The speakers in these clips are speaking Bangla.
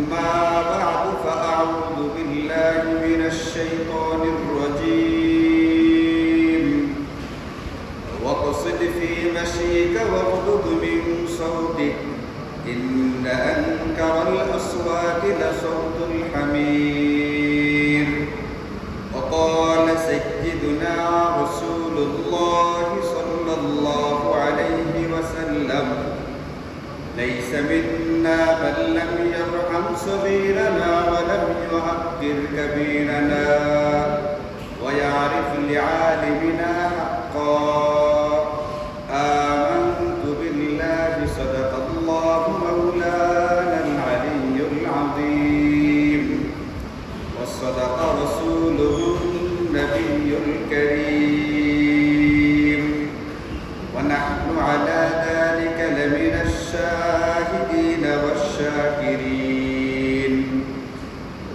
أما بعد فأعوذ بالله من الشيطان الرجيم واقصد في مشيك واغضض من صوتك إن أنكر الأصوات لصوت الحمير وقال سيدنا رسول الله صلى الله عليه وسلم ليس منا من لم يرحم صغيرنا ولم يوقر كبيرنا ويعرف لعالمنا حقا آمنت بالله صدق الله مولانا العلي العظيم وصدق رسوله النبي الكريم ونحن على ذلك لمن الشاهدين والشاكرين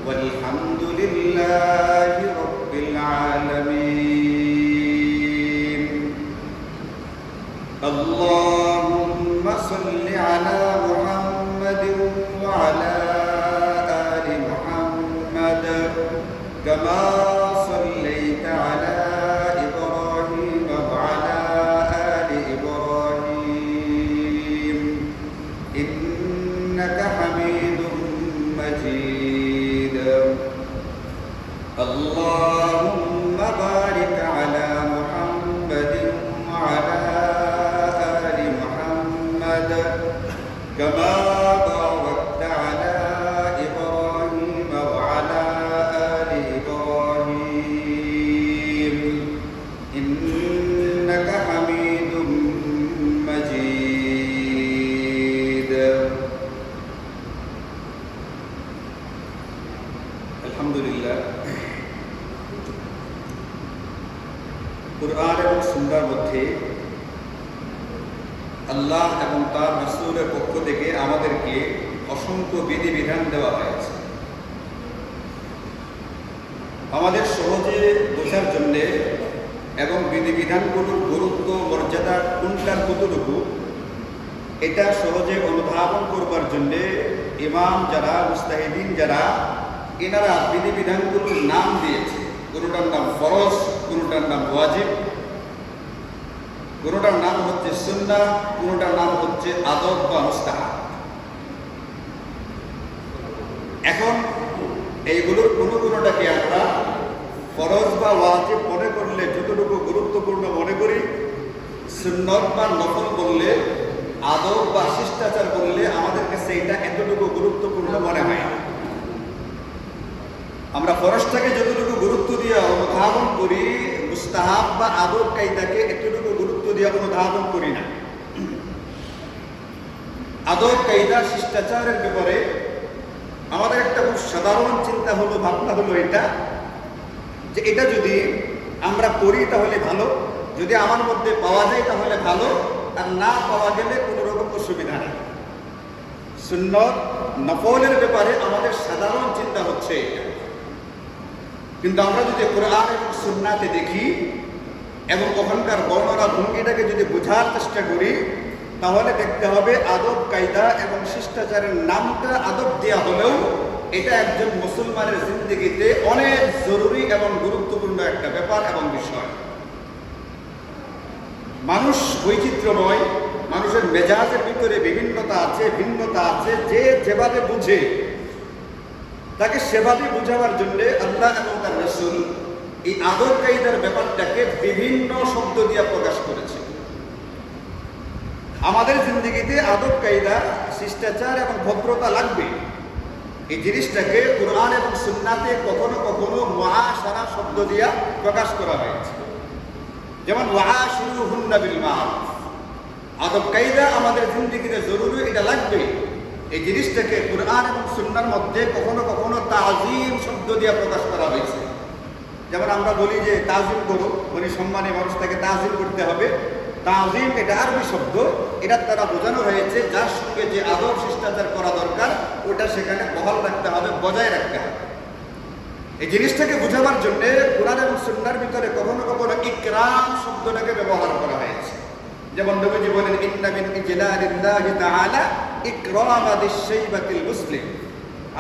والحمد لله رب العالمين اللهم صل على محمد وعلى آل محمد كما صليت على إبراهيم وعلى آل إبراهيم إنك حميد مجيد اللهم بارك على محمد وعلى آل محمد كما باركت على إبراهيم وعلى آل إبراهيم إنك حميد مجيد الحمد لله কুরআন এবং সুন্নাহর মধ্যে আল্লাহ এবং তার রাসূলের পক্ষ থেকে আমাদেরকে অসংখ্য বিধিবিধান দেওয়া হয়েছে আমাদের সহজে বোঝার জন্য এবং বিধিবিধানগুলোর গুরুত্ব মর্যাদা কোনটার কতটুকু এটা সহজে অনুধাবন করবার জন্য ইমাম যারা মুস্তাহিদিন যারা এনারা বিধিবিধানগুলোর নাম দিয়েছে কোনটার নাম ফরজ কোনটার নাম ওয়াজিব কোনটার নাম হচ্ছে সুন্নাহ কোনটার নাম হচ্ছে আদব বা মুস্তাহাব এখন এইগুলোর কোনোটাকে আমরা ফরজ বা ওয়াজিব মনে করলে যতটুকু গুরুত্বপূর্ণ মনে করি সুন্নত বা নফল বললে আদব বা শিষ্টাচার বললে আমাদের কাছে এটা এতটুকু গুরুত্বপূর্ণ মনে হয় আমরা ফরজটাকে যতটুকু গুরুত্ব দিয়ে অনুধাবন করি মুস্তাহাব বা আদব কায়দাকে এতটুকু গুরুত্ব দিয়ে অনুধাবন করি না আদব কায়দা শিষ্টাচারের ব্যাপারে আমাদের একটা খুব সাধারণ চিন্তা হলো ভাবনা হলো এটা যে এটা যদি আমরা করি তাহলে ভালো যদি আমার মধ্যে পাওয়া যায় তাহলে ভালো আর না পাওয়া গেলে কোনো রকম অসুবিধা নেই সুন্নত নফলের ব্যাপারে আমাদের সাধারণ চিন্তা হচ্ছে এটা কিন্তু আমরা যদি কোরআন এবং সুন্নাতে দেখি এবং ওখানকার বর্ণনা ভঙ্গিটাকে যদি বোঝার চেষ্টা করি তাহলে দেখতে হবে আদব কায়দা এবং শিষ্টাচারের নামটা আদব দেওয়া হলেও এটা একজন মুসলমানের জিন্দেগিতে অনেক জরুরি এবং গুরুত্বপূর্ণ একটা ব্যাপার এবং বিষয় মানুষ বৈচিত্র্যময় মানুষের মেজাজের ভিতরে বিভিন্নতা আছে ভিন্নতা আছে যে যেভাবে বুঝে তাকে সেভাবে বোঝাবার জন্য আল্লাহ এবং তার রাসূল এই আদব কায়দার ব্যাপারটাকে বিভিন্ন শব্দ দিয়ে প্রকাশ করেছে আমাদের জিন্দেগিতে আদব কায়দা শিষ্টাচার এবং ভদ্রতা লাগবে এই জিনিসটাকে কুরআন এবং সুন্নাতে কখনো কখনো মুআশারা শব্দ দিয়ে প্রকাশ করা হয়েছে যেমন ওয়াশিরুহুন্না বিল মারুফ আদব কায়দা আমাদের জিন্দেগিতে জরুরি এটা লাগবে এই জিনিসটাকে কুরআন এবং সুন্নাহর মধ্যে কখনো কখনো তাজিম শব্দ দিয়ে প্রকাশ করা হয়েছে যেমন আমরা বলি যে তাজিম করো মানে সম্মানী মানুষ তাকে তাজিম করতে হবে তাজিম এটা আরবি শব্দ এটার দ্বারা বোঝানো হয়েছে যার সঙ্গে যে আদব শিষ্টাচার করা দরকার ওটা সেখানে বহাল রাখতে হবে বজায় রাখতে হবে এই জিনিসটাকে বোঝাবার জন্য কুরআন এবং সুন্নাহর ভিতরে কখনো কখনো ইকরাম শব্দটাকে ব্যবহার করা হয়েছে যেমন নবীজি বলেন ইন্না মিন ইজলালিল্লাহি তাআলা ইকরামা দিশ-শাইবাতিল মুসলিম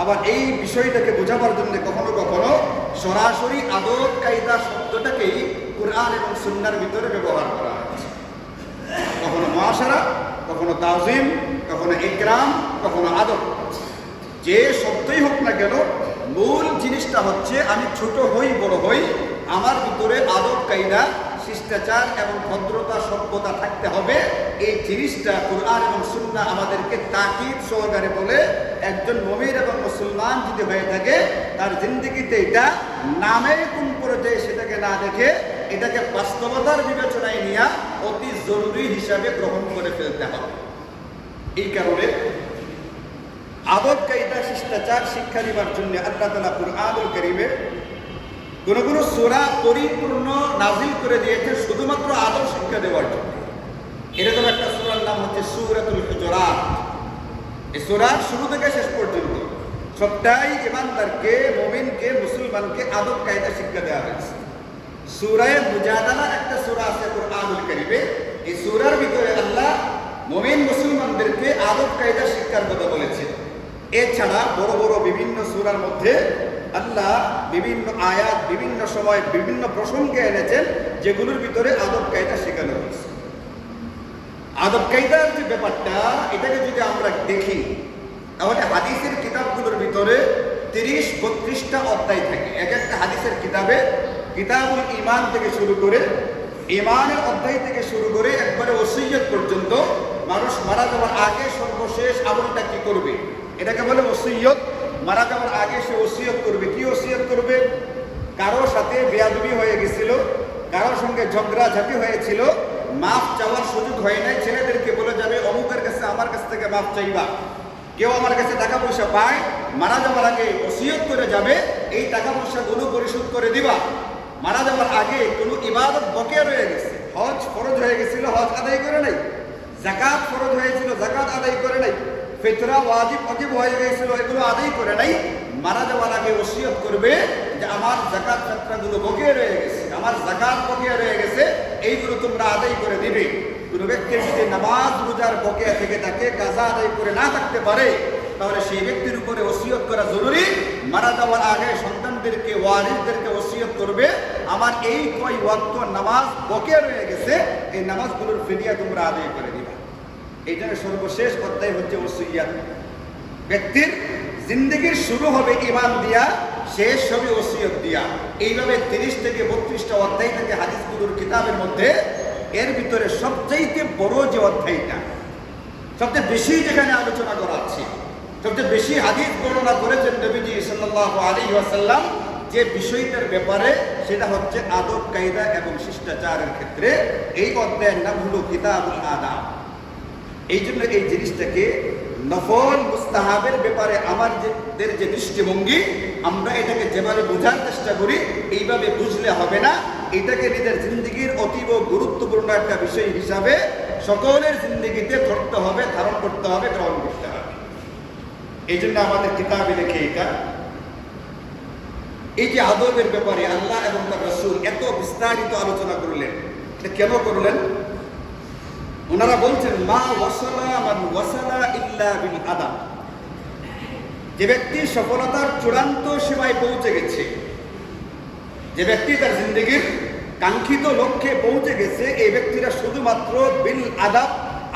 আবার এই বিষয়টাকে বোঝাবার জন্য কখনো কখনো সরাসরি আদব কায়দা শব্দটাকেই কুরআন এবং সুন্নাহর ভিতরে ব্যবহার করা হয়েছে। কখনো মুআশারা, কখনো তাজিম, কখনো ইকরাম, কখনো আদব। যে শব্দই হোক না কেন, মূল জিনিসটা হচ্ছে আমি ছোট হই বড় হই, আমার ভিতরে আদব কায়দা, শিষ্টাচার এবং ভদ্রতা, সভ্যতা থাকতে হবে। এই জিনিসটা কুরআন এবং সুন্নাহ আমাদেরকে তাকিদ সহকারে বলে। একজন মুমিন এবং মুসলমান যদি হয়ে থাকে, তার জিন্দেগিতে এটা নামে কোন পর্যায়ে সেটাকে না দেখে এটাকে বাস্তবতার বিবেচনায় নিয়ে অতি জরুরি হিসাবে গ্রহণ করে ফেলতে হবে। এই কারণে আদব কায়দা শিষ্টাচার শিক্ষা দিবার জন্য আল্লাহ তাআলা কুরআনুল কারীমে কোন কোন সূরা পরিপূর্ণ নাজিল করে দিয়েছে শুধুমাত্র আদব শিক্ষা দেওয়ার জন্য। এরকম একটা সূরার নাম হচ্ছে সূরাতুল হুজুরাত। এই সূরার শুরু থেকে শেষ পর্যন্ত সবটাই ঈমানদারকে, মুমিনকে, মুসলমানকে আদব কায়দা শিক্ষা দেওয়া হয়েছে। সূরা মুজাদালা একটা সূরা আছে কুরআনুল কারীমে। এই সূরার ভিতরে আল্লাহ মুমিন মুসলমানদেরকে আদব কায়দা শিক্ষার কথা বলেছেন। এছাড়া বড় বড় বিভিন্ন সূরার মধ্যে আল্লাহ বিভিন্ন আয়াত বিভিন্ন সময় বিভিন্ন প্রসঙ্গে এনেছেন, যেগুলোর ভিতরে আদব কায়দা শেখানো হয়েছে। আদব কায়দার যে ব্যাপারটা, এটাকে যদি আমরা দেখি তাহলে হাদিসের কিতাবগুলোর ভিতরে 30-32টা অধ্যায় থাকে। এক একটা হাদিসের কিতাবে কিতাবুল ঈমান থেকে শুরু করে ঈমানের অধ্যায় থেকে শুরু করে একবারে ওসিয়ত পর্যন্ত, মানুষ মারা যাওয়ার আগে সর্বশেষ আমলটা কি করবে এটাকে বলে ওসিয়ত। মারা যাওয়ার আগে সে ওসিয়ত করবে। কি ওসিয়ত করবে? কারোর সাথে বেয়াদবি হয়ে গেছিল, কারোর সঙ্গে ঝগড়াঝাটি হয়েছিল, মাফ চাওয়ার সুযোগ হয় নাই, ছেলেদেরকে বলে যাবে অমুকের কাছে আমার কাছ থেকে মাফ চাইবা। কেউ আমার কাছে টাকা পয়সা পায়, মারা যাওয়ার আগে ওসিয়ত করে যাবে এই টাকা পয়সাগুলো পরিশোধ করে দিবা। মারা যাওয়ার আগে কোনো ইবাদত বকেয়া রয়ে গেছে, হজ ফরজ হয়ে গেছিল, হজ আদায় করে নাই, যাকাত ফরজ হয়েছিল, যাকাত আদায় করে নাই, ফিতরা ওয়াজিব হয়ে গেছিল, এগুলো আদায় করে নাই, মারা যাওয়ার আগে ওসিয়ত করবে যে আমার যাকাত ফিতরাগুলো বকেয়া রয়ে গেছে, আমার যাকাত বকেয়া রয়ে গেছে, এইগুলো তোমরা আদায় করে দিবে। কোনো ব্যক্তির যদি নামাজ রোজার বকেয়া থেকে তাকে কাজা আদায় করে না থাকতে পারে, তাহলে সেই ব্যক্তির উপরে ওসিয়ত করা জরুরি। মারা যাওয়ার আগে সন্তানদেরকে, ওয়ারিসদেরকে ওসিয়ত করবে আমার এই কয় ওয়াক্ত নামাজ বকেয়া রয়ে গেছে, এই নামাজগুলোর ফিদিয়া তোমরা আদায় করে দিবা। এই জন্য সর্বশেষ অধ্যায় হচ্ছে ওসিয়াত। ব্যক্তির জিন্দগির শুরু হবে ঈমান দিয়া, শেষ হবে ওসিয়ত দিয়া। এইভাবে 30 থেকে 32টা অধ্যায় থেকে হাদিসগুলোর কিতাবের মধ্যে এর ভিতরে সবচেয়ে বড় যে অধ্যায়টা, সবচেয়ে বেশি যেখানে আলোচনা করা আছে, সবচেয়ে বেশি হাদিস বর্ণনা করেছেন নবীজি সাল্লাল্লাহু আলাইহি ওয়াসাল্লাম যে বিষয়টার ব্যাপারে, সেটা হচ্ছে আদব কায়দা এবং শিষ্টাচারের ক্ষেত্রে। এই অধ্যায়ের নাম হলো কিতাবুল আদাব। এই জন্য এই জিনিসটাকে নফল মুস্তাহাবের ব্যাপারে আমাদের যে দৃষ্টিভঙ্গি, আমরা এটাকে যেভাবে বোঝার চেষ্টা করি এইভাবে বুঝলে হবে না। এটাকে নিজের জিন্দগির অতীব গুরুত্বপূর্ণ একটা বিষয় হিসাবে সকলের জিন্দগিতে ধরতে হবে, ধারণ করতে হবে, গ্রহণ করতে হবে। এই জন্য আমাদের কিতাবে লেখে এটা, এই যে আদবের ব্যাপারে আল্লাহ এবং তার রাসূল এত বিস্তারিত আলোচনা করলেন, এটা কেন করলেন? ওনারা বলছেন মা ওয়াসালা মান ওয়াসালা ইল্লা বিল আদাব। যে ব্যক্তি সফলতার চূড়ান্ত সীমায় পৌঁছে গেছে, যে ব্যক্তি তার জিন্দগির কাঙ্ক্ষিত লক্ষ্যে পৌঁছে গেছে, এই ব্যক্তিরা শুধুমাত্র বিল আদাব,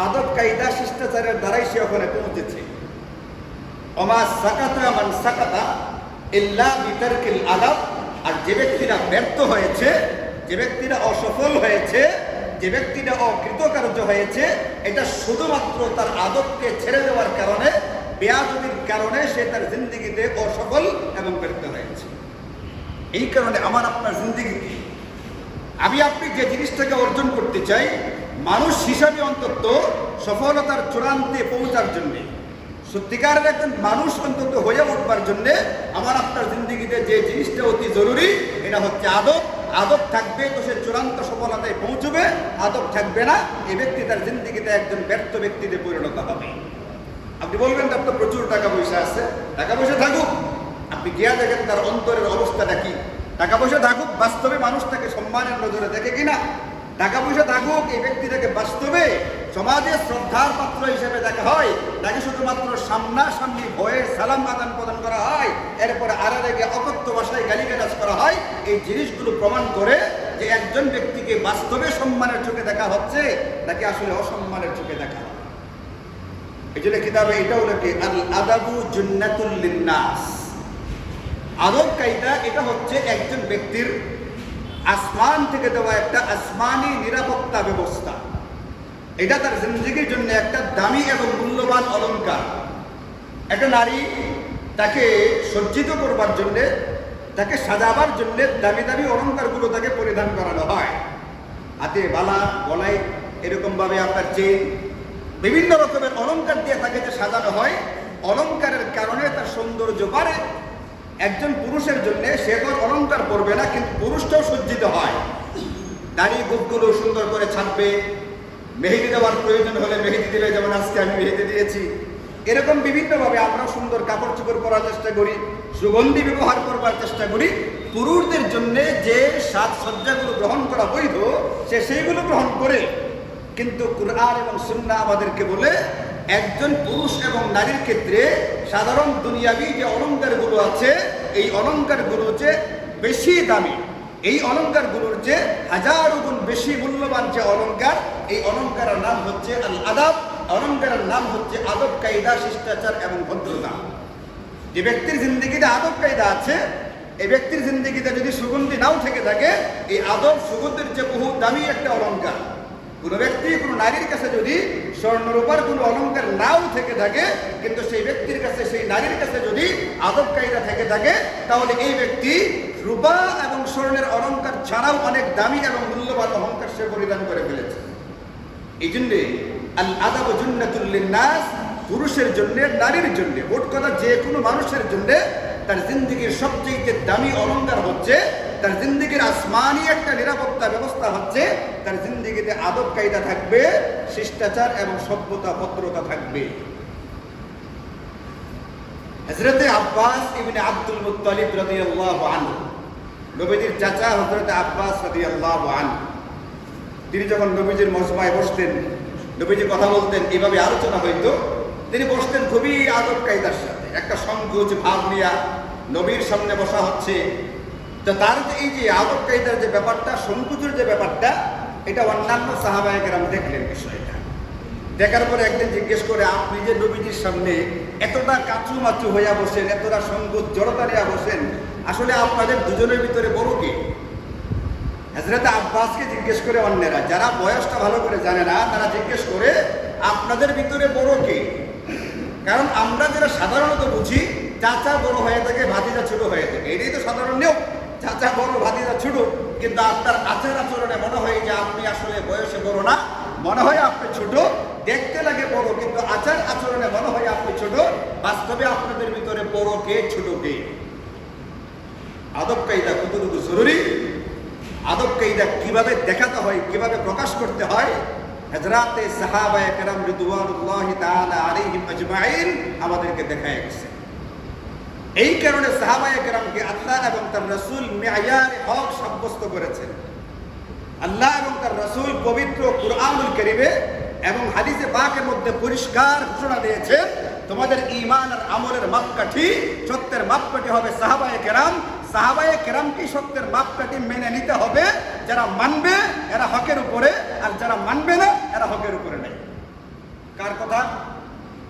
আদব কায়দা শিষ্টাচারের দ্বারাই সে ওখানে পৌঁছেছে। ওমা সাকাতা মান সাকাতা ইল্লা বিতারকিল আদাব। আর যে ব্যক্তিরা ব্যর্থ হয়েছে, যে ব্যক্তিরা অসফল হয়েছে, যে ব্যক্তিটা অকৃতকার্য হয়েছে, এটা শুধুমাত্র তার আদবকে ছেড়ে দেওয়ার কারণে, বেয়াদবির কারণে সে তার জিন্দগিতে অসফল এবং ব্যর্থ হয়েছে। এই কারণে আমার আপনার জিন্দগিতে আমি আপনি যে জিনিসটাকে অর্জন করতে চাই, মানুষ হিসাবে অন্তত সফলতার চূড়ান্তে পৌঁছার জন্যে, সত্যিকারের একজন মানুষ অন্তত হয়ে উঠবার জন্যে আমার আপনার জিন্দগিতে যে জিনিসটা অতি জরুরি, এটা হচ্ছে আদব। আদব থাকবে তো সে চূড়ান্ত সফলতায় পৌঁছবে, আদব থাকবে না এই ব্যক্তি তার জিন্দগিতে একজন ব্যর্থ ব্যক্তিতে পরিণত হবে। আপনি বলবেন তার তো প্রচুর টাকা পয়সা আছে, টাকা পয়সা থাকুক, আপনি গিয়া দেখেন তার অন্তরের অবস্থাটা কি। টাকা পয়সা থাকুক, বাস্তবে মানুষ তাকে সম্মানের নজরে দেখে কিনা? টাকা পয়সা থাকুক, এই ব্যক্তিটাকে বাস্তবে সমাজে শ্রদ্ধার পাত্র হিসেবে দেখা হয় নাকি শুধুমাত্র সামনাসামনি ভয়ে সালাম আদান প্রদান করা হয়, এরপরে আড়ালে অকথ্য ভাষায় গালিগালাজ করা হয়, এই জিনিসগুলো প্রমাণ করে যে একজন ব্যক্তিকে বাস্তবে সম্মানের চোখে দেখা হচ্ছে নাকি আসলে অসম্মানের চোখে দেখা হয়। এই জন্য কিতাবে এটাও লেখে আল আদাবু জুন্নাতুল লিন্নাস, আদব কায়দা এটা হচ্ছে একজন ব্যক্তির আসমান থেকে দেওয়া একটা আসমানি নিরাপত্তা ব্যবস্থা। এটা তার জিন্দেগির জন্য একটা দামি এবং মূল্যবান অলংকার। একটা নারী তাকে সজ্জিত করবার জন্যে, তাকে সাজাবার জন্যে দামি দামি অলংকারগুলো তাকে পরিধান করানো হয়। হাতে বালা, গলায় এরকমভাবে আপনার চেন, বিভিন্ন রকমের অলংকার দিয়ে তাকে যে সাজানো হয়, অলংকারের কারণে তার সৌন্দর্য বাড়ে। একজন পুরুষের জন্য সে তো অলংকার পরবে না, কিন্তু পুরুষটাও সজ্জিত হয়। দাড়ি গোঁফগুলো সুন্দর করে ছাপবে, মেহেদি দেওয়ার প্রয়োজন হলে মেহেদি দিলে, যেমন আজকে আমি মেহেদি দিয়েছি। এরকম বিভিন্নভাবে আমরা সুন্দর কাপড় চোপড় পরার চেষ্টা করি, সুগন্ধি ব্যবহার করবার চেষ্টা করি। পুরুষদের জন্য যে সাজসজ্জাগুলো গ্রহণ করা বৈধ, সে সেইগুলো গ্রহণ করে। কিন্তু কুরআন এবং সুন্নাহ আমাদেরকে বলে একজন পুরুষ এবং নারীর ক্ষেত্রে সাধারণ দুনিয়াবি যে অলংকারগুলো আছে, এই অলংকারগুলো যে বেশি দামি, এই অলংকারগুলোর যে হাজারো গুণ বেশি মূল্যবান যে অলংকার, এই অলংকারের নাম হচ্ছে আল আদাব। অলংকারের নাম হচ্ছে আদব কায়দা, শিষ্টাচার এবং ভদ্রতা। যে ব্যক্তির জিন্দেগিতে আদব কায়দা আছে, এই ব্যক্তির জিন্দেগিতে যদি সুগন্ধি নাও থেকে থাকে, এই আদব সুগন্ধির যে বহু দামি একটা অলংকার। কোনো ব্যক্তি, কোনো নারীর কাছে যদি স্বর্ণরূপার কোনো অলংকার নাও থেকে থাকে, কিন্তু সেই ব্যক্তির কাছে, সেই নারীর কাছে যদি আদব কায়দা থেকে থাকে, তাহলে এই ব্যক্তি রূপা এবং স্বর্ণের অলংকার ছাড়াও অনেক দামি এবং মূল্যবান অলংকার সে পরিধান করে ফেলেছে। এই জন্যে আল আদাবু জুন্নাতুল লিন্নাস, পুরুষের জন্য, নারীর জন্য, মোট কথা যে কোনো মানুষের জন্য তার জিন্দেগির সবচেয়ে দামি অলংকার হচ্ছে, তার জিন্দেগির আসমানি একটা নিরাপত্তা ব্যবস্থা হচ্ছে, তার জিন্দেগিতে আদব কায়দা থাকবে, শিষ্টাচার এবং সভ্যতা, ভদ্রতা থাকবে। হযরত আব্বাস ইবনে আব্দুল মুত্তালিব রাদিয়াল্লাহু আনহু, নবীজির চাচা হযরত আব্বাস রাদিয়াল্লাহু আনহু, তিনি যখন নবীজির মজমায় বসতেন, নবীজি কথা বলতেন, এইভাবে আলোচনা হইতো, তিনি বসতেন খুবই আদব কায়দার সাথে, একটা সংকোচ ভাব নিয়ে নবীর সামনে বসা হচ্ছে। তো তার যে এই যে আদব কায়দার যে ব্যাপারটা, সংকোচের যে ব্যাপারটা, এটা অন্যান্য সাহাবায়ে কেরাম দেখলেন বিষয়টা। দেখার পরে একদিন জিজ্ঞেস করে, আপনি যে নবীজির সামনে এতটা কাচু মাচু হইয়া বসেন, এতটা সংকোচ জড়তা নিয়ে বসেন, আসলে আপনাদের দুজনের ভিতরে বড় কে? হযরত আব্বাসকে জিজ্ঞেস করে অন্যেরা, যারা বয়সটা ভালো করে জানে না, তারা জিজ্ঞেস করে, আপনাদের ভিতরে বড় কে? কারণ আমরা যারা সাধারণত বুঝি, চাচা বড় হয়ে থাকে, ভাতিজা ছোট হয়ে থাকে, এটাই তো সাধারণ নিয়ম, চাচা বড়, ভাতিজা ছোট। কিন্তু আপনার আচার আচরণে মনে হয় যে আপনি আসলে বয়সে বড় না, মনে হয় আপনি ছোট, দেখতে লাগে বড়, কিন্তু আচার আচরণে মনে হয় আপনি ছোট। বাস্তবে আপনাদের ভিতরে বড় কে, ছোট কে? আদব কায়দা কতটুকু জরুরি, আদব কায়দা কিভাবে দেখাতে হয়, কিভাবে প্রকাশ করতে হয়, হযরতে সাহাবায়ে কেরাম রিদওয়ানুল্লাহি তাআলা আলাইহিম আজমাইন আমাদেরকে দেখায় গেছে। এই কারণে সাহাবায়ে কেরামকে আল্লাহ এবং তার রাসূল মেয়ার হক সাব্যস্ত করেছেন। আল্লাহ এবং তার রাসূল পবিত্র কুরআনুল কারীমে এবং হাদিসে পাকের মধ্যে পরিষ্কার ঘোষণা দিয়েছেন, তোমাদের ঈমান আর আমলের মাপকাঠি, সত্যের মাপকাঠি হবে সাহাবায়ে কেরাম। সাহাবায়ে কেরামকে সত্যের মাপকাঠি মেনে নিতে হবে। যারা মানবে এরা হকের উপরে, আর যারা মানবে না এরা হকের উপরে নেই। কার কথা?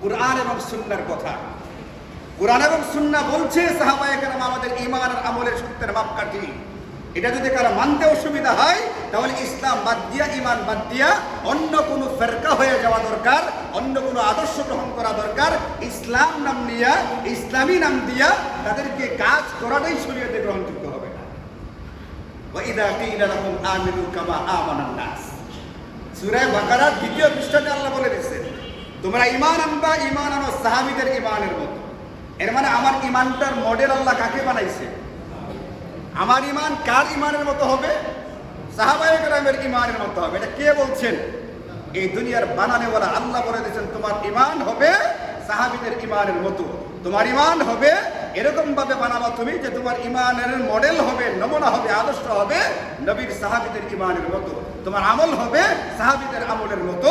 কুরআন এবং সুন্নাহর কথা। কুরআন এবং সুন্নাহ বলছে সাহাবায়ে কেরাম আমাদের ঈমান আর আমলের সত্যের মাপকাঠি। এটা যদি কারো মানতে অসুবিধা হয়, তাহলে ইসলাম বাদ দিয়া, ঈমান বাদ দিয়া অন্য কোনো ফেরকা হয়ে যাওয়া দরকার, অন্য কোনো আদর্শ গ্রহণ করা দরকার। ইসলাম নাম নিয়া, ইসলামী নাম দিয়া তাদেরকে কাজ করাটাই শরীয়তে গ্রহণযোগ্য হবে না। ওয়া ইযা কিলা লাকুম আমিনু কামা আমানান নাস, সূরা বাকারার 2 পৃষ্ঠাতে আল্লাহ বলে দিয়েছেন, তোমরা ঈমান আনবা, ঈমান আনো সাহাবীদের ঈমানের মতো। এর মানে আমার ঈমানটার মডেল আল্লাহ কাকে বানাইছে? আমার ঈমান কার ঈমানের মতো হবে? সাহাবায়ে কেরামের ঈমানের মতো হবে। এটা কে বলছেন? এই দুনিয়ার বানানেওয়ালা আল্লাহ বলে দিয়েছেন, তোমার ঈমান হবে সাহাবীদের ঈমানের মতো। তোমার ঈমান হবে এরকম ভাবে বানাবা তুমি, যে তোমার ঈমানের মডেল হবে, নমুনা হবে, আদর্শ হবে নবীর সাহাবীদের ঈমানের মতো। তোমার আমল হবে সাহাবীদের আমলের মতো।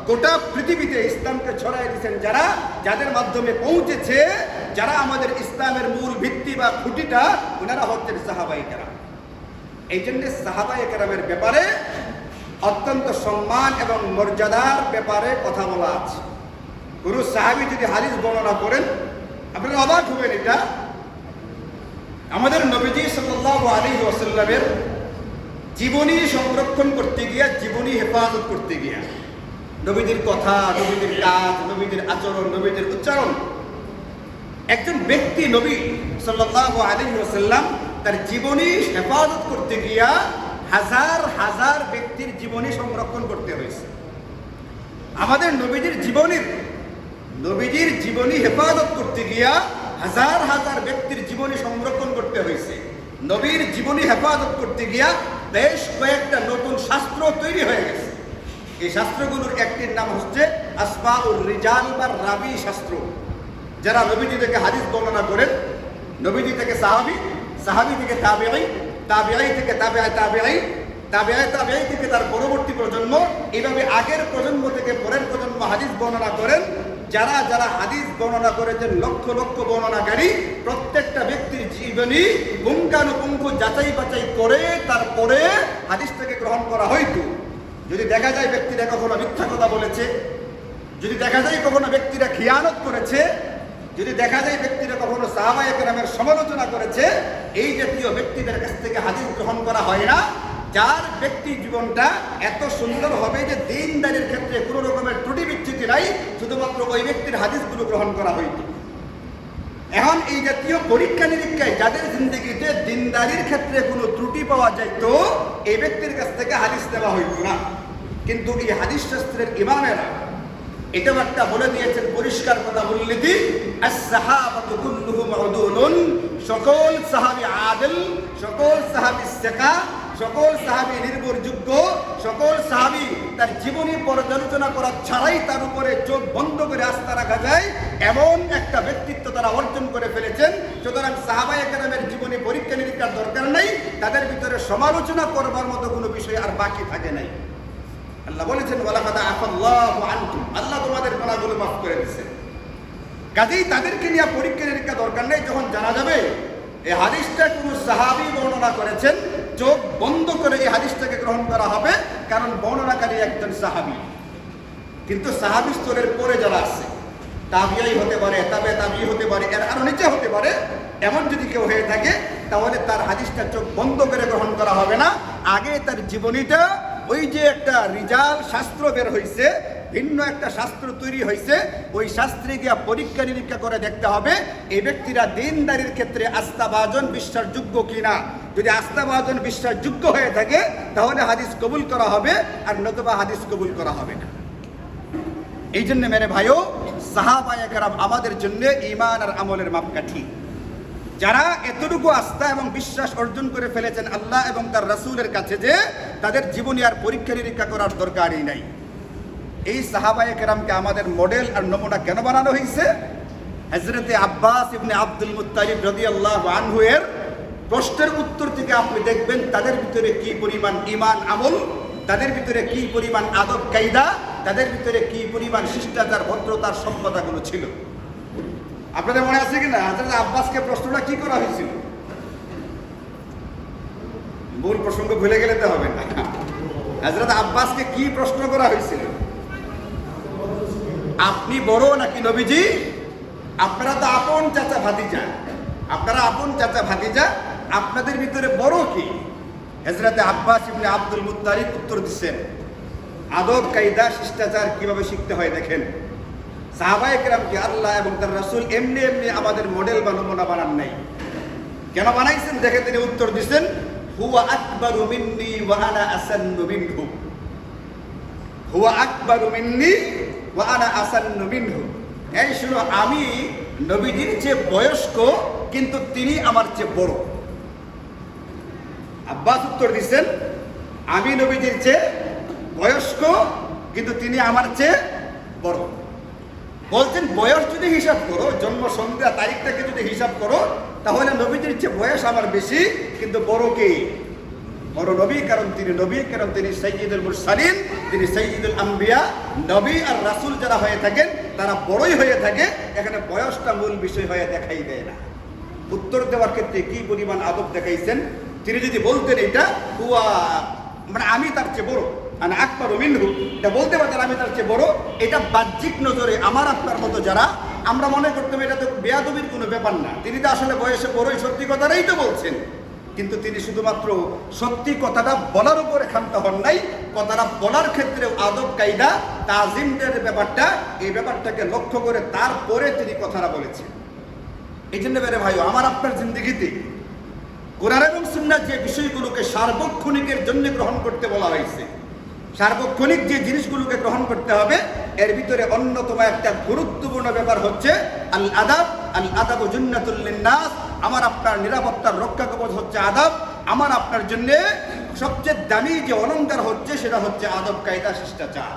গোটা পৃথিবীতে ইসলামকে ছড়াই দিয়েছেন যারা, যাদের মাধ্যমে পৌঁছেছে, যারা আমাদের ইসলামের মূল ভিত্তি বা খুঁটিটা, ওনারা হচ্ছেন সাহাবায়ে কেরাম। এই জন্য সাহাবায়ে কেরামের ব্যাপারে অত্যন্ত সম্মান এবং মর্যাদার ব্যাপারে কথা বলা আছে। গুরু সাহাবী যদি হাদিস বর্ণনা করেন, আপনারা অবাক হবেন। এটা আমাদের নবীজি সাল্লাল্লাহু আলাইহি ওয়াসাল্লামের জীবনী সংরক্ষণ করতে গিয়া, জীবনী হেফাজত করতে গিয়া, নবীদের কথা, নবীদের কাজ, নবীদের আচরণ, নবীদের উচ্চারণ, একজন ব্যক্তি নবী সাল্লাল্লাহু আলাইহি ওয়াসাল্লাম তার জীবনী হেফাজত করতে গিয়া হাজার হাজার ব্যক্তির জীবনী সংরক্ষণ করতে হয়েছে। আমাদের নবীজির জীবনী হেফাজত করতে গিয়া হাজার হাজার ব্যক্তির জীবনী সংরক্ষণ করতে হয়েছে। নবীর জীবনী হেফাজত করতে গিয়া বেশ কয়েকটা নতুন শাস্ত্র তৈরি হয়ে গেছে। এই শাস্ত্রগুলোর একটির নাম হচ্ছে আসমাউর রিজাল বা রাবি শাস্ত্র। যারা নবীজি থেকে হাদিস বর্ণনা করেন, নবীজি থেকে সাহাবী, সাহাবী থেকে তাবেঈ, তাবেঈ থেকে তাবেঈ তাবেঈ, তাবেঈ তাবেঈ থেকে তার পরবর্তী প্রজন্ম, এইভাবে আগের প্রজন্ম থেকে পরের প্রজন্ম হাদিস বর্ণনা করেন। যারা যারা হাদিস বর্ণনা করেছেন, লক্ষ লক্ষ বর্ণনাকারী, প্রত্যেকটা ব্যক্তির জীবনী পুঙ্খানুপুঙ্খ যাচাই বাছাই করে তারপরে হাদিসটাকে গ্রহণ করা হইতো। যদি দেখা যায় ব্যক্তিরা কখনো মিথ্যা কথা বলেছে, যদি দেখা যায় কখনো ব্যক্তিরা খিয়ানত করেছে, যদি দেখা যায় ব্যক্তিরা কখনো সাহাবায়ে কেরামের সমালোচনা করেছে, এই জাতীয় ব্যক্তিদের কাছ থেকে হাদিস গ্রহণ করা হয় না। যার ব্যক্তি জীবনটা এত সুন্দর হবে যে দিনদারির ক্ষেত্রে কোনো রকমের ত্রুটি বিচ্যুতি নাই, শুধুমাত্র ওই ব্যক্তির হাদিসগুলো গ্রহণ করা হইত। এখন এই জাতীয় পরীক্ষা নিরীক্ষায় যাদের জিন্দগিতে দিনদারির ক্ষেত্রে কোনো ত্রুটি পাওয়া যাইত, এই ব্যক্তির কাছ থেকে হাদিস নেওয়া হইত না। কিন্তু এই হাদিস শাস্ত্রের ইমামেরা এটাও একটা বলে দিয়েছেন পরিষ্কার কথা, বললেদি আস-সাহাবাতু কুল্লুহুম উদুলুন, সকল সাহাবী আদিল, সকল সাহাবী সিকা, সকল সাহাবী নির্ভরযোগ্য, সকল সাহাবী তার জীবনী পর্যালোচনা করা ছাড়াই তার উপরে চোখ বন্ধ করে আস্থা রাখা যায় এমন একটা ব্যক্তিত্ব তারা অর্জন করে ফেলেছেন। সুতরাং সাহাবায়ে কেরামের জীবনী পরীক্ষা নিরীক্ষার দরকার নাই, তাদের ভিতরে সমালোচনা করবার মতো কোনো বিষয় আর বাকি থাকে নাই। আল্লাহ বলেছেন ওয়ালাকাদ আফাল্লাহু আনকুম, আল্লাহ তোমাদের গুনাহগুলো মাফ করে দিয়েছেন। কাজেই তাদেরকে নিয়ে পরীক্ষা নিরীক্ষা দরকার নেই। যখন জানা যাবে এই হাদিসটা কোন সাহাবী বর্ণনা করেছেন, চোখ বন্ধ করে এই হাদিসটাকে গ্রহণ করা হবে, কারণ বর্ণনাকারী একজন সাহাবী। কিন্তু সাহাবী স্তরের পরে যারা আছে, তাবিঈ হতে পারে, তাবে তাবিঈ হতে পারে, এর আরো নিচে হতে পারে, এমন যদি কেউ হয়ে থাকে তাহলে তার হাদিসটা চোখ বন্ধ করে গ্রহণ করা হবে না। আগে তার জীবনীটা, ওই যে একটা রিজাল শাস্ত্র বের হয়েছে, ভিন্ন একটা শাস্ত্র তৈরি হয়েছে, ওই শাস্ত্রে গিয়া পরীক্ষা নিরীক্ষা করে দেখতে হবে এই ব্যক্তিরা দিনদারির ক্ষেত্রে আস্থাভাজন বিশ্বাসযোগ্য কিনা। যদি আস্থাভাজন বিশ্বাসযোগ্য হয়ে থাকে তাহলে হাদিস কবুল করা হবে, আর নতুবা হাদিস কবুল করা হবে না। এই জন্য মেরে ভাইও, সাহাবায়ে কেরাম আমাদের জন্য ঈমান আর আমলের মাপকাঠি। যারা এতটুকু আস্থা এবং বিশ্বাস অর্জন করে ফেলেছেন আল্লাহ এবং তার রাসূলের কাছে যে তাদের জীবনী আর পরীক্ষা নিরীক্ষা করার দরকারই নাই। এই সাহাবায়ে কেরামকে আমাদের মডেল আর নমুনা কেন বানানো হয়েছে? হযরতে আব্বাস ইবনে আব্দুল মুত্তালিব রাদিয়াল্লাহু আনহু এর প্রশ্নের উত্তর থেকে আপনি দেখবেন তাদের ভিতরে কি পরিমাণ ঈমান আমল, তাদের ভিতরে কি পরিমাণ আদব কায়দা, তাদের ভিতরে কি পরিমাণ শিষ্টাচার, ভদ্রতার সভ্যতাগুলো ছিল। আপনাদের মনে আছে কিনা হযরত আব্বাসকে প্রশ্নটা কি করা হয়েছিল? মূল প্রসঙ্গ ভুলে গেলে তো হবে না। হযরত আব্বাসকে কি প্রশ্ন করা হয়েছিল? আপনি বড় নাকি নবীজি? আপনারা তো আপন চাচা ভাতিজা, আপনারা আপন চাচা ভাতিজা, আপনাদের ভিতরে বড় কি? হযরত আব্বাস ইবনে আব্দুল মুত্তালিব উত্তর দিচ্ছেন, আদব কায়দা শিষ্টাচার কিভাবে শিখতে হয় দেখেন। সাহাবায়ে কেরামকে আল্লাহ এবং তার রাসূল এমনি এমনি আমাদের মডেল বা নমুনা বানান নাই। কেন বানাইছেন দেখে তিনি উত্তর দিচ্ছেন, হুয়া আকবারু মিন্নি ওয়া আনা আসান্নু মিনহু, হুয়া আকবারু মিন্নি ওয়া আনা আসান্নু মিনহু। এই শুনো, আমি নবীজির চেয়ে বয়স্ক কিন্তু তিনি আমার চেয়ে বড়। আব্বাস উত্তর দিচ্ছেন, আমি নবীজির চেয়ে বয়স্ক কিন্তু তিনি আমার চেয়ে বড়। বলছেন বয়স যদি হিসাব করো, জন্ম সন্ধ্যা তারিখটাকে যদি হিসাব করো, তাহলে নবীজির চেয়ে বয়স আমার বেশি, কিন্তু বড় কে? বড় নবী, কারণ তিনি নবী, কারণ তিনি সাইয়্যিদুল মুরসালিন, তিনি সাইয়্যিদুল আম্বিয়া। নবী আর রাসূল যারা হয়ে থাকেন তারা বড়ই হয়ে থাকে, এখানে বয়সটা মূল বিষয় হয়ে দেখাই দেয় না। উত্তর দেওয়ার ক্ষেত্রে কি পরিমাণ আদব দেখাইছেন। তিনি যদি বলতেন এটা হুয়া মানে আমি তার চেয়ে বড়, মানে আকবারু মিনহু, এটা বলতে পারতেন আমি তার চেয়ে বড়, এটা বাহ্যিক নজরে আমার আপনার মতো যারা আমরা মনে করতাম এটা তো বেয়াদবির কোনো ব্যাপার না। তিনি তো আসলে বয়সে বড়ই, সত্যি কথাটাই তো বলছেন। কিন্তু তিনি শুধুমাত্র সত্যি কথাটা বলার উপরে ক্ষান্ত হন নাই, কথাটা বলার ক্ষেত্রে আদব কায়দা তাজিমের ব্যাপারটা, এই ব্যাপারটাকে লক্ষ্য করে তারপরে তিনি কথাটা বলেছেন। এই জন্য বেরে ভাই, আমার আপনার জিন্দগিতে কোরআন এবং সুন্নাহ যে বিষয়গুলোকে সার্বক্ষণিকের জন্য গ্রহণ করতে বলা হয়েছে, সার্বক্ষণিক যে জিনিসগুলোকে গ্রহণ করতে হবে, এর ভিতরে অন্যতম একটা গুরুত্বপূর্ণ ব্যাপার হচ্ছে আল আদাব। আল আদাবু জুন্নাতুল লিন্নাস, আমার আপনার নিরাপত্তার রক্ষা কবচ হচ্ছে আদব। আমার আপনার জন্য সবচেয়ে দামি যে অলংকার হচ্ছে সেটা হচ্ছে আদব কায়দা শিষ্টাচার।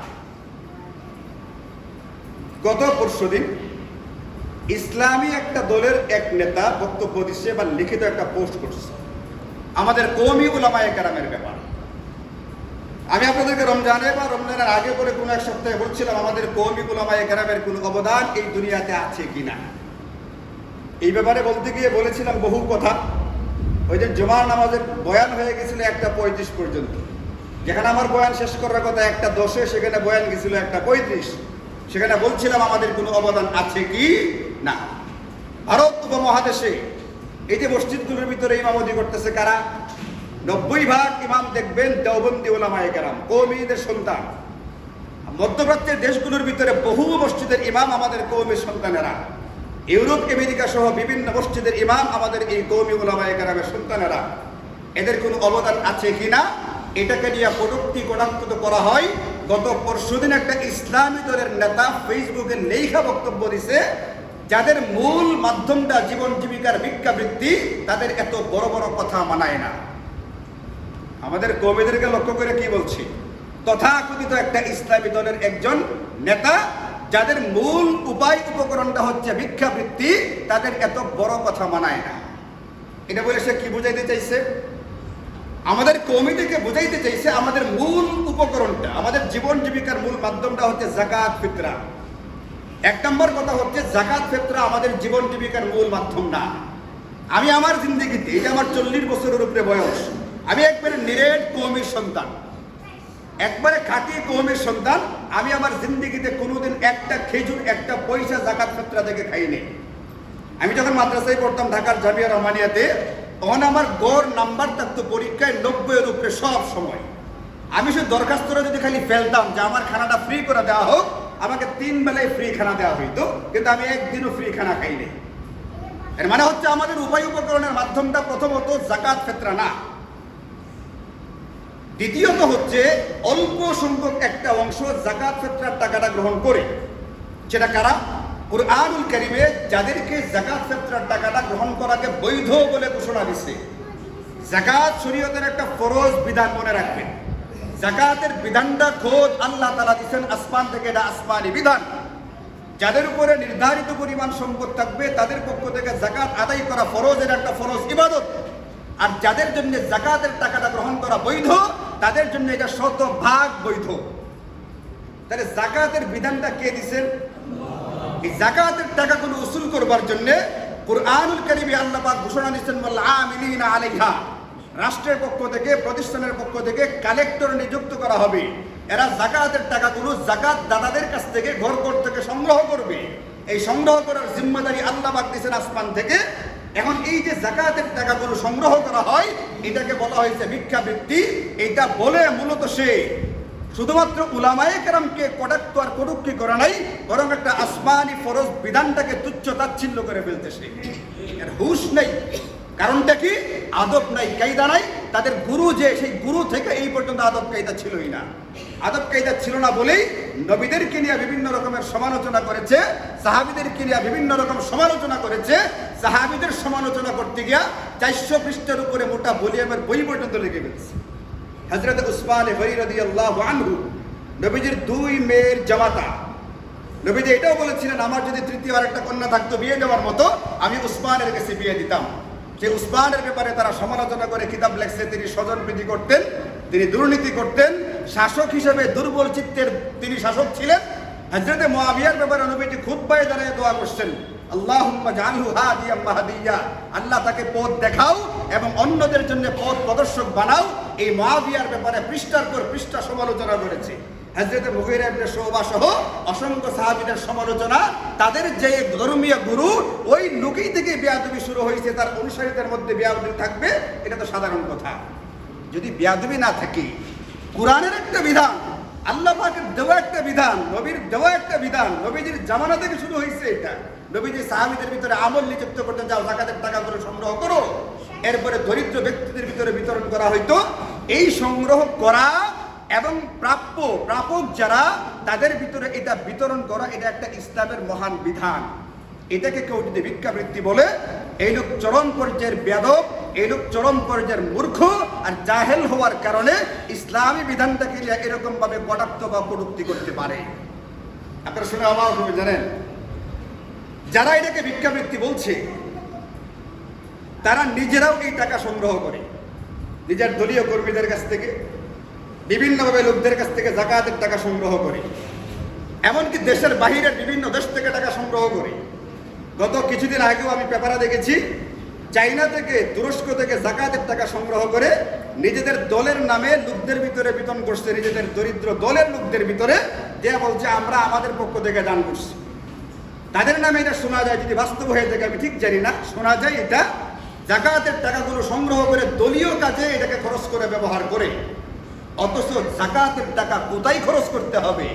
গত পরশুদিন ইসলামী একটা দলের এক নেতা বক্তব্য দিচ্ছে বা লিখিত একটা পোস্ট করছে আমাদের কওমি উলামায়ে কেরামের ব্যাপারে। আমি আপনাদেরকে রমজানে বা রমজানের আগে করে কোনো এক সপ্তাহে বলছিলাম আমাদের কওমি উলামায়ে কেরামের কোনো অবদান এই দুনিয়াতে আছে কিনা। এই ব্যাপারে বলতে গিয়ে বলেছিলাম বহু কথা। ওই যে জুমার নামাজের বয়ান হয়ে গেছিল 1:35 পর্যন্ত, যেখানে আমার বয়ান শেষ করার কথা 1:10, সেখানে বয়ান গেছিল 1:35। সেখানে বলছিলাম আমাদের কোনো অবদান আছে কি না। ভারত উপমহাদেশে এই যে মসজিদগুলোর ভিতরে ইমামতি করতেছে কারা, 90% ইমাম দেখবেন দেওবন্দি উলামায়ে কেরাম, কওমিদের সন্তান। মধ্যপ্রাচ্যের দেশগুলোর ভিতরে বহু মসজিদের ইমাম আমাদের কওমির সন্তানেরা। ইউরোপ আমেরিকা সহ বিভিন্ন মসজিদের ইমাম আমাদের এই কওমি উলামায়ে কেরামের সন্তানেরা। এদের কোনো অবদান আছে কিনা এটাকে নিয়ে কটূক্তি কটাক্ষ করা হয়। গত পরশুদিন একটা ইসলামী দলের নেতা ফেসবুকে লেখা বক্তব্য দিছে, যাদের মূল মাধ্যমটা জীবন জীবিকার ভিক্ষাবৃত্তি, তাদের এত বড় বড় কথা মানায় না। আমাদের কওমিদেরকে লক্ষ্য করে কি বলছি, তথাকথিত একটা ইসলামী দলের একজন নেতা, যাদের মূল উপায় উপকরণটা হচ্ছে ভিক্ষাবৃত্তি, তাদের এত বড় কথা মানায় না। এটা বলে সে কি বুঝাইতে চাইছে? আমাদের কওমিদেরকে বুঝাইতে চাইছে আমাদের মূল উপকরণটা, আমাদের জীবন জীবিকার মূল মাধ্যমটা হচ্ছে যাকাত ফিতরা। 1 নম্বর কথা হচ্ছে যাকাত ফিতরা আমাদের জীবন জীবিকার মূল মাধ্যম না। আমি আমার জিন্দগিতে, এটা আমার 40 বছরের উপরে বয়স, আমি একবারে নিরেট কওমির সন্তান, একবারে খাঁটি কওমির সন্তান। আমি আমার জিন্দগিতে কোনোদিন একটা খেজুর, একটা পয়সা যাকাত ফিতরা থেকে খাইনি। আমি যখন মাদ্রাসায় পড়তাম ঢাকার জামিয়া রহমানিয়াতে, তখন আমার গড় নাম্বার থাকতো পরীক্ষায় 90-এর উপরে সব সময়। আমি সে দরখাস্তটা যদি খালি ফেলতাম যে আমার খানাটা ফ্রি করে দেওয়া হোক, আমাকে 3 বেলায় ফ্রি খানা দেওয়া হইতো, কিন্তু আমি একদিনও ফ্রি খানা খাইনি। এর মানে হচ্ছে আমাদের উপায় উপকরণের মাধ্যমটা প্রথমত যাকাত ফিতরা না। দ্বিতীয়ত হচ্ছে অল্প সংখ্যক একটা অংশ যাকাত ফিতরার টাকাটা গ্রহণ করে। সেটা কারা? কুরআনুল কারীমে যাদেরকে যাকাত ফিতরার টাকাটা গ্রহণ করাকে বৈধ বলে ঘোষণা দিচ্ছে। যাকাত শরীয়তের একটা ফরজ বিধান, মনে রাখবেন। যাকাতের বিধানটা খোদ আল্লাহ তাআলা দিয়েছেন আসমান থেকে, এটা আসমানি বিধান। যাদের উপরে নির্ধারিত পরিমাণ সম্পদ থাকবে তাদের পক্ষ থেকে যাকাত আদায় করা ফরজ, এর একটা ফরজ ইবাদত। আর যাদের জন্য যাকাতের টাকাটা গ্রহণ করা বৈধ, তাদের জন্য এটা 100% বৈধ। তাহলে যাকাতের বিধানটা কে দিয়েছেন? এই যাকাতের টাকাগুলো উসুল করবার জন্য কুরআনুল কারীমে আল্লাহ পাক ঘোষণা দিয়েছেন ওয়াল আমিলিনা আলাইহা। রাষ্ট্রের পক্ষ থেকে, প্রতিষ্ঠানের পক্ষ থেকে কালেক্টর নিযুক্ত করা হবে। এরা যাকাতের টাকাগুলো যাকাত দাতাদের কাছ থেকে, ঘর থেকে সংগ্রহ করবে। এই সংগ্রহ করার জিম্মাদারি আল্লাহ পাক দিয়েছেন আসমান থেকে। এখন এই যে যাকাতের টাকাগুলো সংগ্রহ করা হয়, এটাকে বলা হয়েছে ভিক্ষাবৃত্তি। এটা বলে মূলত সে শুধুমাত্র উলামায়ে কেরামকে কটাক্ষ আর কটূক্তি করে নাই, বরং একটা আসমানি ফরজ বিধানটাকে তুচ্ছ তাচ্ছিল্য করে ফেলতেছে। এর হুঁশ নেই। কারণটা কি? আদব নাই, কায়দা নাই। তাদের গুরু যে, সেই গুরু থেকে এই পর্যন্ত আদব কায়দা ছিলই না। আদব কায়দা ছিল না বলেই নবীদেরকে নিয়ে বিভিন্ন রকমের সমালোচনা করেছে, সাহাবীদেরকে নিয়ে বিভিন্ন রকম সমালোচনা করেছে। সাহাবীদের সমালোচনা করতে গিয়া 400 পৃষ্ঠার উপরে মোটা ভলিউমের বই পর্যন্ত লিখে ফেলছে। হযরত উসমান গনি রাদিয়াল্লাহু আনহু, নবীজির 2 মেয়ের জামাতা। নবীজি এটাও বলেছিলেন আমার যদি তৃতীয় আরেকটা কন্যা থাকতো বিয়ে দেওয়ার মতো, আমি উসমানের কাছে বিয়ে দিতাম। যে উসমানের ব্যাপারে তারা সমালোচনা করে কিতাব লেখছে, তিনি স্বজনপ্রীতি করতেন, তিনি দুর্নীতি করতেন, শাসক হিসেবে দুর্বল চিত্তের তিনি শাসক ছিলেন। হযরত মুআবিয়ার ব্যাপারে নবীজি খুতবায় দাঁড়িয়ে দোয়া করছেন, আল্লাহুম্মা জাআলহু হাদিয়াম মাহদিয়া, আল্লাহ তাকে পথ দেখাও এবং অন্যদের জন্য পথ প্রদর্শক বানাও। এই মুআবিয়ার ব্যাপারে পৃষ্ঠার পর পৃষ্ঠা সমালোচনা করেছে। হযরত মুগীরা ইবনে শুবা সহ অসংখ্য সাহাবীদের সমালোচনা, তাদের যে ধর্মীয় গুরু ওই লোকই থেকে বেয়াদবি শুরু হয়েছে, তার অনুসারীদের মধ্যে বেয়াদবি থাকবে, এটা তো সাধারণ কথা। যদি বেয়াদবি না থাকে, কোরআনের একটা বিধান, আল্লাহ পাকের দেওয়া একটা বিধান, নবীর দেওয়া একটা বিধান, নবীজির জামানা থেকে শুরু হয়েছে এটা। নবীজি সাহাবীদের ভিতরে আমল নিযুক্ত করতেন, যাও যাকাতের টাকাগুলো সংগ্রহ করো, এরপরে দরিদ্র ব্যক্তিদের ভিতরে বিতরণ করা হইতো। এই সংগ্রহ করা এবং প্রাপক যারা, তাদের ভিতরে এটা বিতরণ করা, এটা একটা ইসলামের মহান বিধান। এটাকে কেউ যদি ভিক্ষাবৃত্তি বলে, এই লোক চরম পর্যায়ের বেয়াদব, এই লোক চরম পর্যায়ের মূর্খ আর জাহেল হওয়ার কারণে ইসলামী বিধানটাকে নিয়ে এরকম ভাবে কটাক্ষ বা কটূক্তি করতে পারে। আপনারা শুনে অবাক হবে, জানেন যারা এটাকে ভিক্ষাবৃত্তি বলছে তারা নিজেরাও এই টাকা সংগ্রহ করে, নিজের দলীয় কর্মীদের কাছ থেকে, বিভিন্নভাবে লোকদের কাছ থেকে যাকাতের টাকা সংগ্রহ করে, এমনকি দেশের বাহিরের বিভিন্ন দেশ থেকে টাকা সংগ্রহ করে। গত কিছুদিন আগেও আমি পেপারে দেখেছি, চাইনা থেকে, তুরস্ক থেকে যাকাতের টাকা সংগ্রহ করে নিজেদের দলের নামে লোকদের ভিতরে বিতরণ করছে, নিজেদের দরিদ্র দলের লোকদের ভিতরে, যে বলছে আমরা আমাদের পক্ষ থেকে দান করছি। তাদের নামে এটা শোনা যায়, যদি বাস্তব হয়ে থাকে আমি ঠিক জানি না, শোনা যায় এটা যাকাতের টাকাগুলো সংগ্রহ করে দলীয় কাজে এটাকে খরচ করে ব্যবহার করে। অথচ যাকাতের টাকা কোথায় খরচ করতে হবে,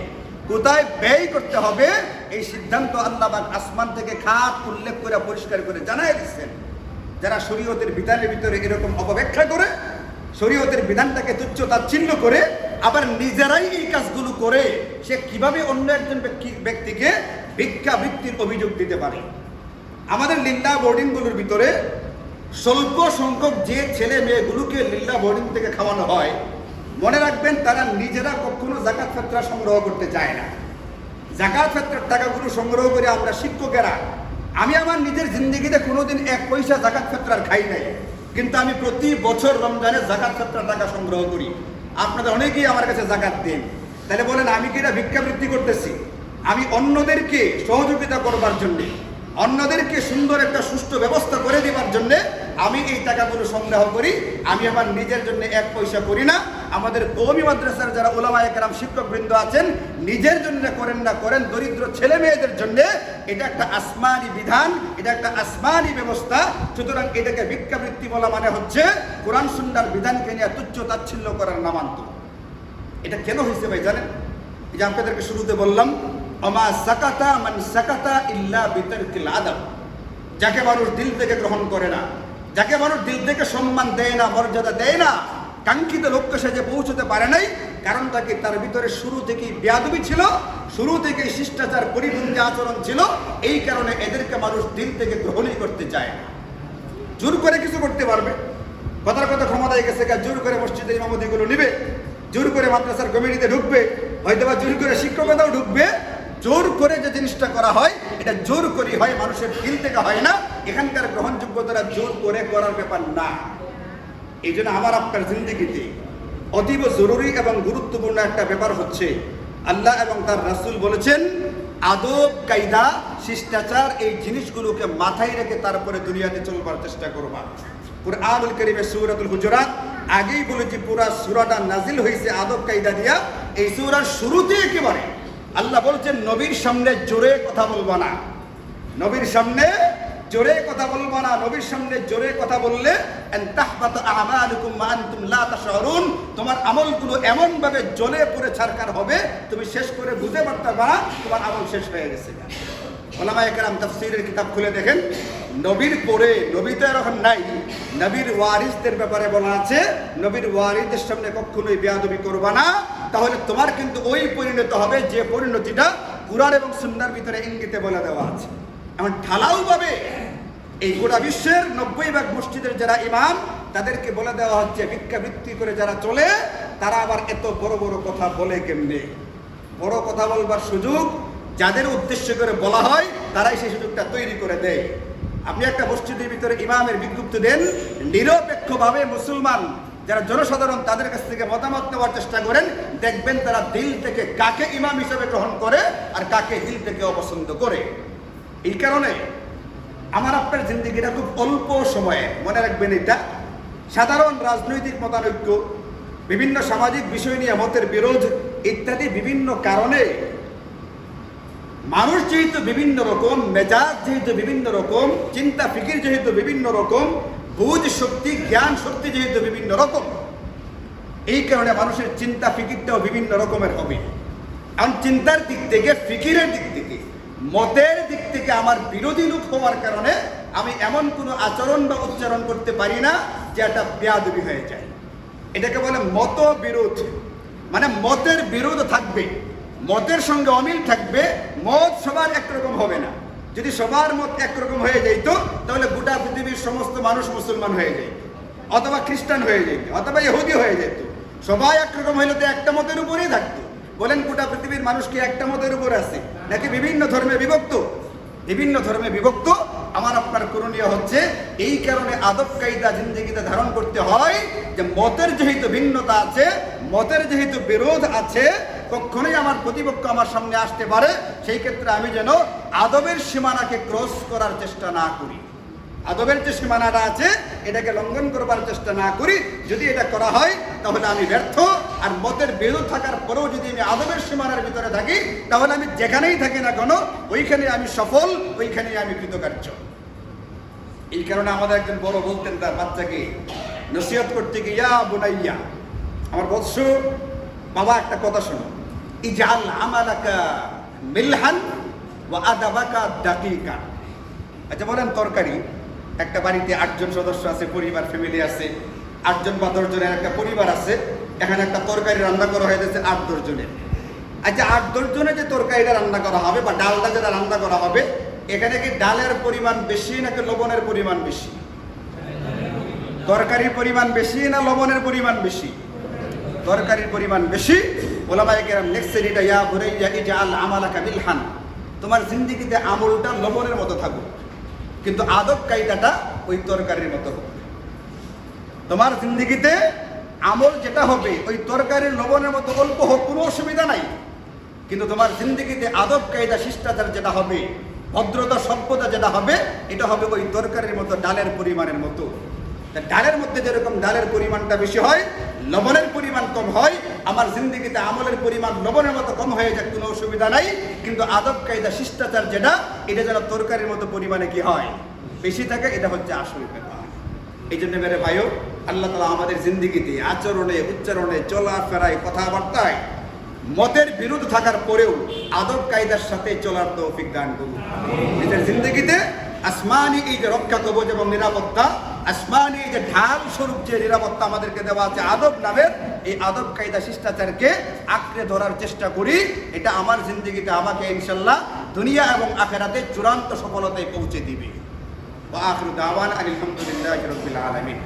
কোথায় ব্যয় করতে হবে, এই সিদ্ধান্ত আল্লাহ পাক আসমান থেকে খাত উল্লেখ করে পরিষ্কার করে জানাই দিচ্ছেন। যারা শরীয়তের বিধানের ভিতরে এরকম অপব্যাখ্যা করে, শরীয়তের বিধানটাকে তুচ্ছ তাচ্ছিল্য করে, আবার নিজেরাই এই কাজগুলো করে, সে কিভাবে অন্য একজন ব্যক্তিকে ভিক্ষাবৃত্তির অভিযোগ দিতে পারে? আমাদের লিল্লাহ বোর্ডিংগুলোর ভিতরে স্বল্প সংখ্যক যে ছেলে মেয়েগুলোকে লিল্লাহ বোর্ডিং থেকে খাওয়ানো হয়, মনে রাখবেন তারা নিজেরা কখনো যাকাত ফিতরা সংগ্রহ করতে চায় না। যাকাত ফিতরার টাকাগুলো সংগ্রহ করে আমরা শিক্ষকেরা, আমি আমার নিজের জিন্দগিতে কোনোদিন 1 পয়সা যাকাত ফিতরার খাই নাই, কিন্তু আমি প্রতি বছর রমজানে যাকাত ফিতরার টাকা সংগ্রহ করি। আপনাদের অনেকেই আমার কাছে যাকাত দেন, তাহলে বলেন আমি কি এটা ভিক্ষাবৃত্তি করতেছি? আমি অন্যদেরকে সহযোগিতা করবার জন্যে, অন্যদেরকে সুন্দর একটা সুষ্ঠু ব্যবস্থা করে দেওয়ার জন্যে আমি এই টাকাগুলো সংগ্রহ করি। আমি আমার নিজের জন্য 1 পয়সা করি না। আমাদের কওমি মাদ্রাসার যারা উলামায়ে কেরাম শিক্ষকবৃন্দ আছেন, নিজের জন্য করেন না, করেন দরিদ্র ছেলে মেয়েদের জন্য। এটা একটা আসমানি বিধান, এটা একটা আসমানি ব্যবস্থা। সুতরাং এটাকে ভিক্ষাবৃত্তি বলা মানে হচ্ছে কোরআন সুন্নাহর বিধানকে নিয়ে তুচ্ছ তাচ্ছিল্য করার নামান্তর। এটা কেন হয়েছে ভাই জানেন? এই যে আপনাদেরকে শুরুতে বললাম, আমা সাকাতা মান সাকাতা ইল্লা বিতারকিল আদব, যাকে মানুষ দিল থেকে গ্রহণ করে না, যাকে মানুষ দিল থেকে সম্মান দেয় না, মর্যাদা দেয় না, কাঙ্ক্ষিত লক্ষ্যে সে যে পৌঁছতে পারে নাই, কারণটা কি? তার ভিতরে শুরু থেকেই বেয়াদবি ছিল, শুরু থেকেই শিষ্টাচার পরিপন্থী আচরণ ছিল। এই কারণে এদেরকে মানুষ দিল থেকে গ্রহণই করতে চায় না। জোর করে কিছু করতে পারবে, কথার কথা ক্ষমতায় গেছে, জোর করে মসজিদের ইমামতিগুলো নিবে, জোর করে মাদ্রাসার কমিটিতে ঢুকবে, হয়তোবা জোর করে শিক্ষকতাও ঢুকবে। জোর করে যে জিনিসটা করা হয়, এটা জোর করে হয়, মানুষের দিল থেকে হয় না। এখানকার গ্রহণযোগ্যতারা জোর করে করার ব্যাপার না। এই জন্য আমার আপনার জিন্দেগিতে অতীব জরুরি এবং গুরুত্বপূর্ণ একটা ব্যাপার হচ্ছে, আল্লাহ এবং তার রাসূল বলেছেন আদব কায়দা শিষ্টাচার এই জিনিসগুলোকে মাথায় রেখে তারপরে দুনিয়াতে চলবার চেষ্টা করবা। কুরআনুল কারীমের সূরাতুল হুজুরাত আগেই বলেছি, পুরা সূরাটা নাজিল হয়েছে আদব কায়দা দিয়া। এই সূরার শুরুতে একেবারে আল্লাহ বলছেন নবীর সামনে জোরে কথা বলবা না, নবীর সামনে জোরে কথা বলবা না। নবীর সামনে জোরে কথা বললে তাহবাতু আমালুকুম ওয়া আনতুম লা তাশউরুন, তোমার আমলগুলো এমন ভাবে জ্বলে পুড়ে ছারখার হবে, তুমি শেষ করে বুঝতে পারতে না তোমার আমল শেষ হয়ে গেছে। উলামায়ে কেরাম তাফসীরের কিতাব খুলে দেখেন, নবীর পরে, নবী তো এখন নাই, নবীর ওয়ারিসদের ব্যাপারে বলা আছে, নবীর ওয়ারিসদের সামনে কখনোই বেয়াদবি করবা না, তাহলে তোমার কিন্তু ওই পরিণত হবে যে পরিণতিটা কুরআন এবং সুন্নাহর ভিতরে ইঙ্গিতে বলে দেওয়া আছে। এমন ঢালাও ভাবে এই গোটা বিশ্বের 90% মসজিদের যারা ইমাম, তাদেরকে বলে দেওয়া হচ্ছে ভিক্ষাবৃত্তি করে যারা চলে, তারা আবার এত বড় বড় কথা বলে কেমনে? বড় কথা বলবার সুযোগ যাদের উদ্দেশ্য করে বলা হয়, তারাই সেই সুযোগটা তৈরি করে দেয়। আপনি একটা মসজিদের ভিতরে ইমামের বিজ্ঞপ্তি দেন, নিরপেক্ষভাবে মুসলমান যারা জনসাধারণ তাদের কাছ থেকে মতামত নেওয়ার চেষ্টা করেন, দেখবেন তারা দিল থেকে কাকে ইমাম হিসেবে গ্রহণ করে আর কাকে দিল থেকে অপছন্দ করে। এই কারণে আমার আপনার জিন্দিগিটা খুব অল্প সময়ে, মনে রাখবেন এটা, সাধারণ রাজনৈতিক মতানৈক্য, বিভিন্ন সামাজিক বিষয় নিয়ে মতের বিরোধ ইত্যাদি বিভিন্ন কারণে মানুষ যেহেতু বিভিন্ন রকম, মেজাজ যেহেতু বিভিন্ন রকম, চিন্তা ফিকির যেহেতু বিভিন্ন রকম, বুঝ শক্তি জ্ঞান শক্তি যেহেতু বিভিন্ন রকম, এই কারণে মানুষের চিন্তা ফিকিরটাও বিভিন্ন রকমের হবে। এখন চিন্তার দিক থেকে, ফিকিরের দিক থেকে, মতের দিক থেকে আমার বিরোধী লোক হওয়ার কারণে আমি এমন কোনো আচরণ বা উচ্চারণ করতে পারি না যে এটা বেয়াদবি হয়ে যায়। এটাকে বলে মত বিরোধ, মানে মতের বিরোধ থাকবে, মতের সঙ্গে অমিল থাকবে, মত সবার একরকম হবে না। যদি সবার মত একরকম হয়ে যেত তাহলে গোটা পৃথিবীর সমস্ত মানুষ মুসলমান হয়ে যেত, অথবা খ্রিস্টান হয়ে যেত, অথবা ইহুদি হয়ে যেত। সবাই একরকম হইলে তো একটা মতের উপরেই থাকতো। বলেন গোটা পৃথিবীর মানুষ কি একটা মতের উপর আছে নাকি বিভিন্ন ধর্মে বিভক্ত? বিভিন্ন ধর্মে বিভক্ত। আমার আপনার করণীয় হচ্ছে এই কারণে আদব কায়দা জিন্দেগিতে ধারণ করতে হয় যে মতের যেহেতু ভিন্নতা আছে, মতের যেহেতু বিরোধ আছে, কখনোই আমার প্রতিপক্ষ আমার সামনে আসতে পারে, সেই ক্ষেত্রে আমি যেন আদবের সীমানাকে ক্রস করার চেষ্টা না করি, আদবের যে সীমানাটা আছে এটাকে লঙ্ঘন করবার চেষ্টা না করি। যদি এটা করা হয় তাহলে আমি ব্যর্থ। আর মতের বিরোধ থাকার পরেও যদি আমি আদবের সীমানার ভিতরে থাকি তাহলে আমি যেখানেই থাকি না কেন ওইখানে আমি সফল, ওইখানেই আমি কৃতকার্য। এই কারণে আমাদের একজন বড় বলতেন তার বাচ্চাকে নসিহত করতে গিয়ে, ইয়া বুনাইয়া, আমার বৎস বাবা একটা কথা শোনো, ইজআল আমালাকা মিলহান ওয়া আদাবাকা দাকিকা। আচ্ছা বলেন, তরকারি, একটা বাড়িতে 8 জন সদস্য আছে, পরিবার ফ্যামিলি আছে, 8 জন বা 10 জনের একটা পরিবার আছে, এখানে একটা তরকারি রান্না করা হয়ে যাচ্ছে 8-10 জনের। আচ্ছা 8-10 জনের যে তরকারিটা রান্না করা হবে বা ডালটা যেটা রান্না করা হবে, এখানে কি ডালের পরিমাণ বেশি নাকি লবণের পরিমাণ বেশি? তরকারির পরিমাণ বেশি না লবণের পরিমাণ বেশি? তরকারির পরিমাণ বেশি। ওলামায়ে কেরাম লিখছেন এটা, ইয়া বুনাইয়া ইজআল আমালাকা মিলহান, তোমার জিন্দেগিতে আমলটা লবণের মতো থাকুক কিন্তু আদব কায়দাটা ওই তরকারির মতো হোক। তোমার জিন্দেগিতে আমল যেটা হবে ওই তরকারির লবণের মতো অল্প হোক, কোনো অসুবিধা নাই, কিন্তু তোমার জিন্দেগিতে আদব কায়দা শিষ্টাচার যেটা হবে, ভদ্রতা সভ্যতা যেটা হবে, এটা হবে ওই তরকারির মতো, ডালের পরিমাণের মতো। ডালের মধ্যে যেরকম ডালের পরিমাণটা বেশি হয়, লবণের পরিমাণ কম হয়, আমার জিন্দেগিতে আমলের পরিমাণ লবণের মতো কম হয়ে যায়, কোনো অসুবিধা নাই, কিন্তু আদব কায়দা শিষ্টাচার যেটা, এটা যেন তরকারির মতো পরিমাণে কি হয়, বেশি থাকে, এটা হচ্ছে আসল ব্যাপার। এই জন্য মেরে ভাইও, আল্লাহ তাআলা আমাদের জিন্দেগিতে আচরণে, উচ্চারণে, চলাফেরায়, কথাবার্তায় মতের বিরোধ থাকার পরেও আদব কায়দার সাথে চলার তৌফিক দান করুন। নিজের জিন্দেগিতে আসমানি এই যে রক্ষা কবচ এবং নিরাপত্তা, আসমানি এই যে ঢাল স্বরূপ যে নিরাপত্তা আমাদেরকে দেওয়া আছে আদব নামের, এই আদব কায়দা শিষ্টাচারকে আঁকড়ে ধরার চেষ্টা করি। এটা আমার জিন্দেগিতে আমাকে ইনশাল্লাহ দুনিয়া এবং আখিরাতে চূড়ান্ত সফলতায় পৌঁছে দিবে। ওয়া আখিরু দাওয়ানা আলহামদুলিল্লাহি রাব্বিল আলামিন।